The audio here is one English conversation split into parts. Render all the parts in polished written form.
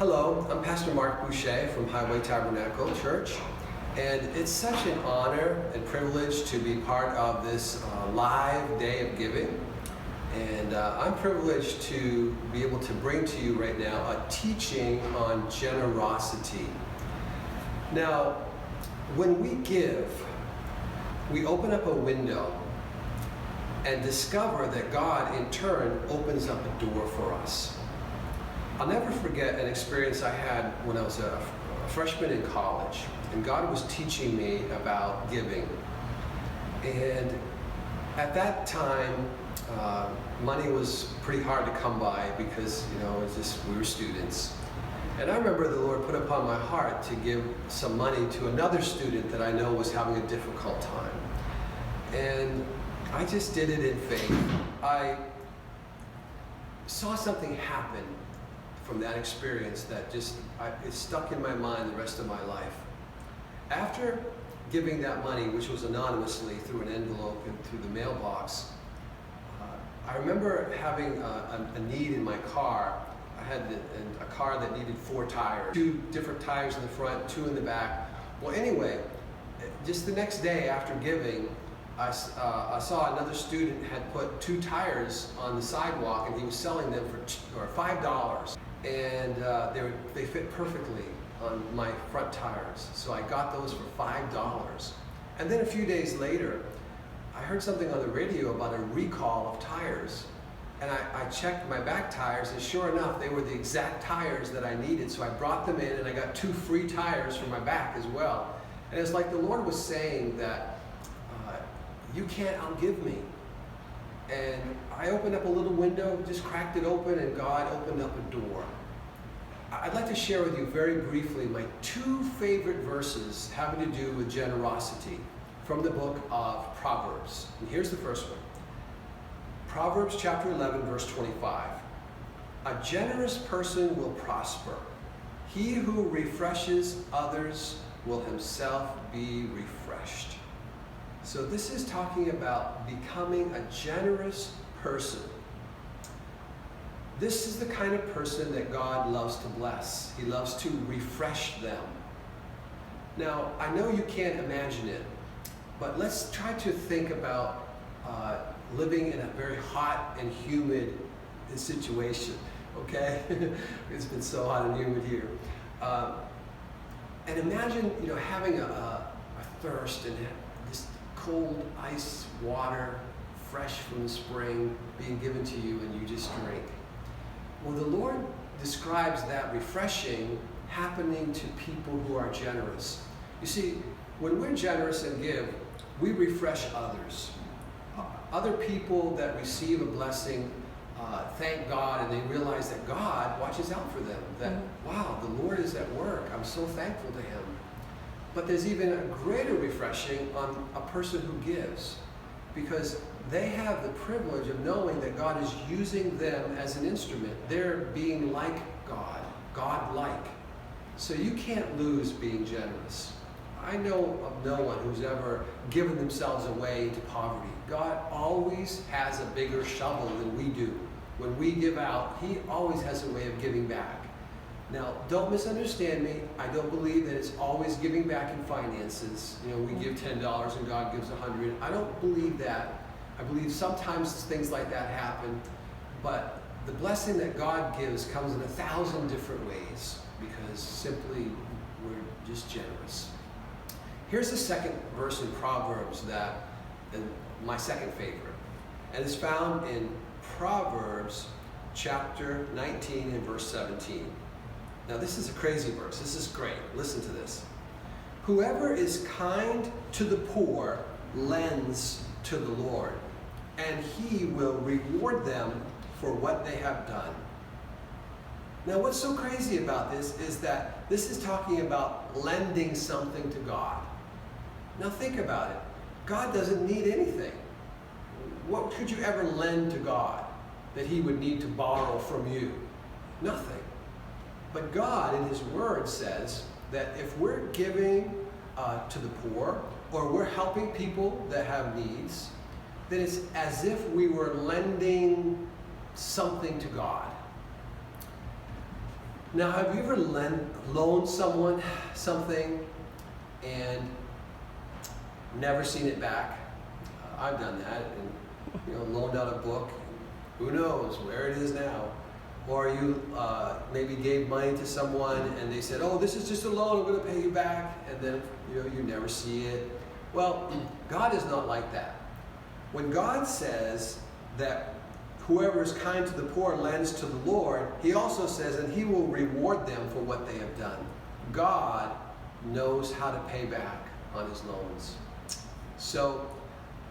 Hello, I'm Pastor Mark Boucher from Highway Tabernacle Church, and it's such an honor and privilege to be part of this live day of giving. And I'm privileged to be able to bring to you right now a teaching on generosity. Now, when we give, we open up a window and discover that God in turn opens up a door for us. I'll never forget an experience I had when I was a freshman in college, and God was teaching me about giving. And at that time, money was pretty hard to come by because, it's just we were students. And I remember the Lord put upon my heart to give some money to another student that I know was having a difficult time. And I just did it in faith. I saw something happen from that experience that it stuck in my mind the rest of my life. After giving that money, which was anonymously through an envelope and through the mailbox, I remember having a need in my car. I had a car that needed 4 tires, 2 different tires in the front, 2 in the back. Well, anyway, just the next day after giving, I saw another student had put 2 tires on the sidewalk, and he was selling them for $5. And they fit perfectly on my front tires. So I got those for $5. And then a few days later, I heard something on the radio about a recall of tires. And I checked my back tires, and sure enough, they were the exact tires that I needed. So I brought them in, and I got 2 free tires for my back as well. And it's like the Lord was saying that you can't outgive me. And I opened up a little window, just cracked it open, and God opened up a door. I'd like to share with you very briefly my 2 favorite verses having to do with generosity from the book of Proverbs. And here's the first one. Proverbs chapter 11, verse 25. A generous person will prosper. He who refreshes others will himself be refreshed. So this is talking about becoming a generous person. This is the kind of person that God loves to bless. He loves to refresh them. Now, I know you can't imagine it, but let's try to think about living in a very hot and humid situation, okay? It's been so hot and humid here. And imagine, having a thirst and this cold ice water, fresh from the spring, being given to you, and you just drink. Well, the Lord describes that refreshing happening to people who are generous. You see, when we're generous and give, we refresh others. Other people that receive a blessing thank God, and they realize that God watches out for them. That, wow, the Lord is at work. I'm so thankful to Him. But there's even a greater refreshing on a person who gives, because they have the privilege of knowing that God is using them as an instrument. They're being like God, God-like. So you can't lose being generous. I know of no one who's ever given themselves away into poverty. God always has a bigger shovel than we do. When we give out, He always has a way of giving back. Now, don't misunderstand me. I don't believe that it's always giving back in finances. We give $10 and God gives $100. I don't believe that. I believe sometimes things like that happen, but the blessing that God gives comes in 1,000 different ways because simply we're just generous. Here's the second verse in Proverbs that is my second favorite, and it's found in Proverbs chapter 19 and verse 17. Now this is a crazy verse. This is great. Listen to this. Whoever is kind to the poor lends to the Lord, and He will reward them for what they have done. Now what's so crazy about this is that this is talking about lending something to God. Now think about it. God doesn't need anything. What could you ever lend to God that He would need to borrow from you? Nothing. But God in His Word says that if we're giving to the poor, or we're helping people that have needs, then it's as if we were lending something to God. Now, have you ever loaned someone something and never seen it back? I've done that, and loaned out a book. Who knows where it is now? Or you maybe gave money to someone and they said, "Oh, this is just a loan. I'm going to pay you back," and then you never see it. Well, God is not like that. When God says that whoever is kind to the poor lends to the Lord, He also says that He will reward them for what they have done. God knows how to pay back on His loans. So,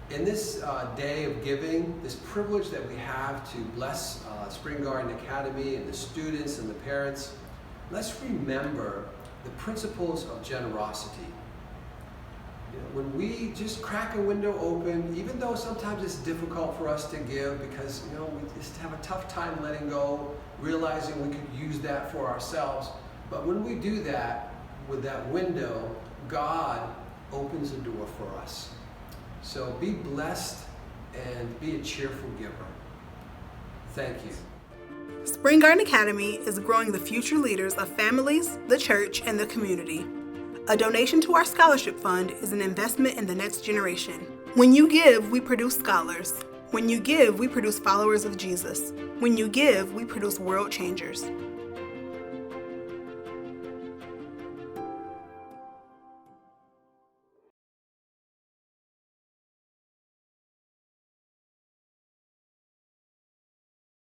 in this day of giving, this privilege that we have to bless Spring Garden Academy and the students and the parents, let's remember the principles of generosity. When we just crack a window open, even though sometimes it's difficult for us to give because we just have a tough time letting go, realizing we could use that for ourselves. But when we do that with that window, God opens a door for us. So be blessed and be a cheerful giver. Thank you. Spring Garden Academy is growing the future leaders of families, the church, and the community. A donation to our scholarship fund is an investment in the next generation. When you give, we produce scholars. When you give, we produce followers of Jesus. When you give, we produce world changers.